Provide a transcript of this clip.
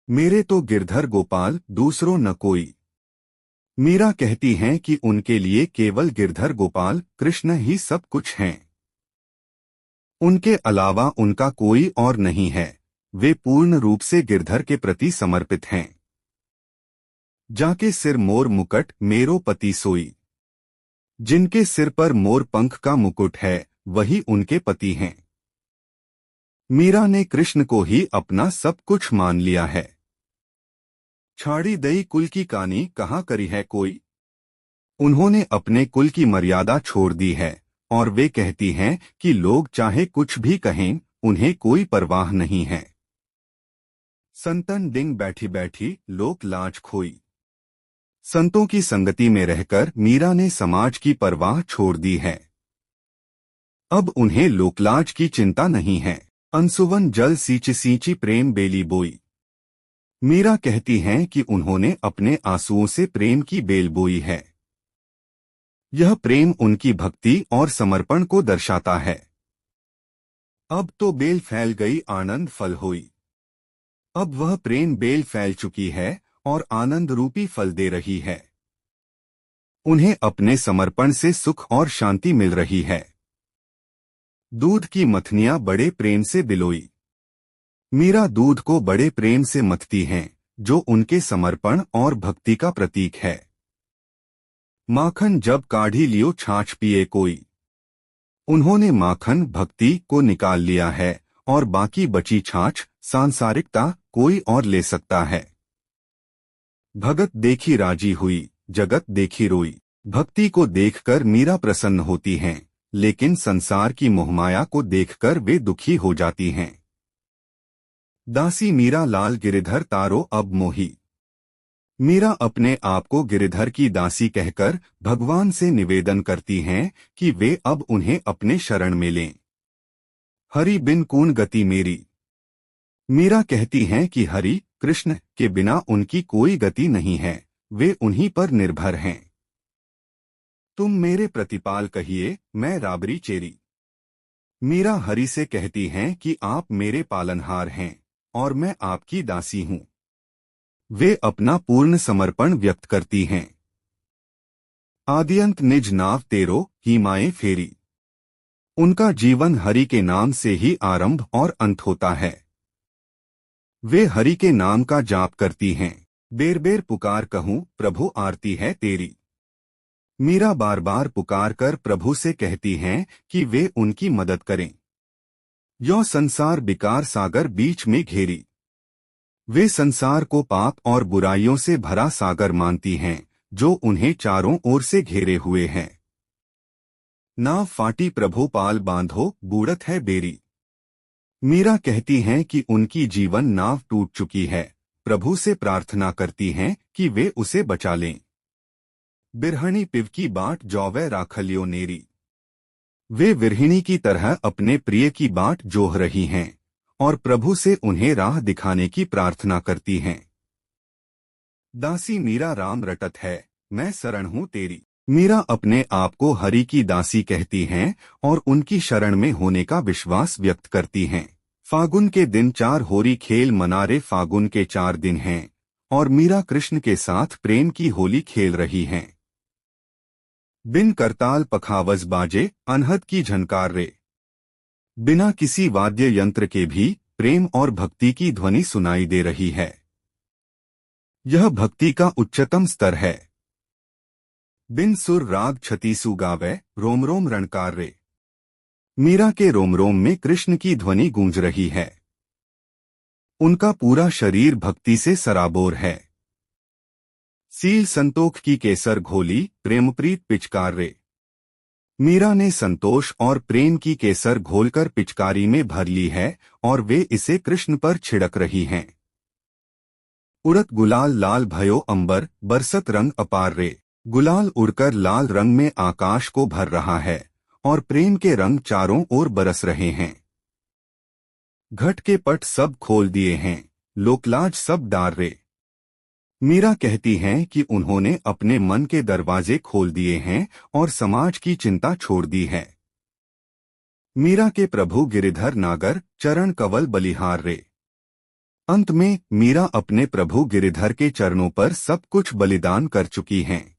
मेरे तो गिरधर गोपाल दूसरों न कोई। मीरा कहती हैं कि उनके लिए केवल गिरधर गोपाल कृष्ण ही सब कुछ हैं। उनके अलावा उनका कोई और नहीं है। वे पूर्ण रूप से गिरधर के प्रति समर्पित हैं। जाके सिर मोर मुकुट मेरो पति सोई। जिनके सिर पर मोर पंख का मुकुट है वही उनके पति हैं। मीरा ने कृष्ण को ही अपना सब कुछ मान लिया है। छाड़ी दई कुल की कानी कहाँ करी है कोई। उन्होंने अपने कुल की मर्यादा छोड़ दी है और वे कहती हैं कि लोग चाहे कुछ भी कहें उन्हें कोई परवाह नहीं है। संतन डिंग बैठी बैठी लोक लाज खोई। संतों की संगति में रहकर मीरा ने समाज की परवाह छोड़ दी है। अब उन्हें लोकलाज की चिंता नहीं है। अंसुवन जल सींच सींची प्रेम बेली बोई। मीरा कहती हैं कि उन्होंने अपने आंसुओं से प्रेम की बेल बोई है। यह प्रेम उनकी भक्ति और समर्पण को दर्शाता है। अब तो बेल फैल गई आनंद फल होई। अब वह प्रेम बेल फैल चुकी है और आनंद रूपी फल दे रही है। उन्हें अपने समर्पण से सुख और शांति मिल रही है। दूध की मथनियां बड़े प्रेम से बिलोई। मीरा दूध को बड़े प्रेम से मथती हैं, जो उनके समर्पण और भक्ति का प्रतीक है। माखन जब काढ़ी लियो छाछ पिए कोई। उन्होंने माखन भक्ति को निकाल लिया है और बाकी बची छाछ सांसारिकता कोई और ले सकता है। भगत देखी राजी हुई जगत देखी रोई। भक्ति को देखकर मीरा प्रसन्न होती हैं, लेकिन संसार की मोहमाया को देखकर वे दुखी हो जाती हैं। दासी मीरा लाल गिरिधर तारो अब मोही। मीरा अपने आप को गिरिधर की दासी कहकर भगवान से निवेदन करती हैं कि वे अब उन्हें अपने शरण में लें। हरि बिन कून गति मेरी। मीरा कहती हैं कि हरि कृष्ण के बिना उनकी कोई गति नहीं है, वे उन्हीं पर निर्भर हैं। तुम मेरे प्रतिपाल कहिए मैं राबरी चेरी। मीरा हरि से कहती हैं कि आप मेरे पालनहार हैं और मैं आपकी दासी हूँ। वे अपना पूर्ण समर्पण व्यक्त करती हैं। आद्यंत निज नाव तेरो ही माए फेरी। उनका जीवन हरि के नाम से ही आरंभ और अंत होता है। वे हरि के नाम का जाप करती हैं। बेर बेर पुकार कहूँ प्रभु आरती है तेरी। मीरा बार बार पुकार कर प्रभु से कहती हैं कि वे उनकी मदद करें। यो संसार बिकार सागर बीच में घेरी। वे संसार को पाप और बुराइयों से भरा सागर मानती हैं, जो उन्हें चारों ओर से घेरे हुए हैं। नाव फाटी प्रभु पाल बांधो बूढ़त है बेरी। मीरा कहती हैं कि उनकी जीवन नाव टूट चुकी है, प्रभु से प्रार्थना करती हैं कि वे उसे बचा लें। बिरहणी पिव की बाट जौवे राखलियो नेरी। वे विरहिणी की तरह अपने प्रिय की बाट जोह रही हैं और प्रभु से उन्हें राह दिखाने की प्रार्थना करती हैं। दासी मीरा राम रटत है मैं शरण हूँ तेरी। मीरा अपने आप को हरि की दासी कहती हैं और उनकी शरण में होने का विश्वास व्यक्त करती हैं। फागुन के दिन 4 होरी खेल मनारे। फागुन के 4 दिन हैं और मीरा कृष्ण के साथ प्रेम की होली खेल रही हैं। बिन करताल पखावज बाजे अनहद की झनकार रे। बिना किसी वाद्य यंत्र के भी प्रेम और भक्ति की ध्वनि सुनाई दे रही है। यह भक्ति का उच्चतम स्तर है। बिन सुर राग छतीसु गावे रोम रोम रणकार रे। मीरा के रोम रोम में कृष्ण की ध्वनि गूंज रही है। उनका पूरा शरीर भक्ति से सराबोर है। सील संतोख की केसर घोली प्रेमप्रीत पिचकार रे। मीरा ने संतोष और प्रेम की केसर घोलकर पिचकारी में भर ली है और वे इसे कृष्ण पर छिड़क रही हैं। उड़त गुलाल लाल भयो अंबर बरसत रंग अपार रे। गुलाल उड़कर लाल रंग में आकाश को भर रहा है और प्रेम के रंग चारों ओर बरस रहे हैं। घट के पट सब खोल दिए हैं, लोकलाज सब डार रे। मीरा कहती हैं कि उन्होंने अपने मन के दरवाजे खोल दिए हैं और समाज की चिंता छोड़ दी है। मीरा के प्रभु गिरिधर नागर चरण कवल बलिहार रे। अंत में मीरा अपने प्रभु गिरिधर के चरणों पर सब कुछ बलिदान कर चुकी हैं।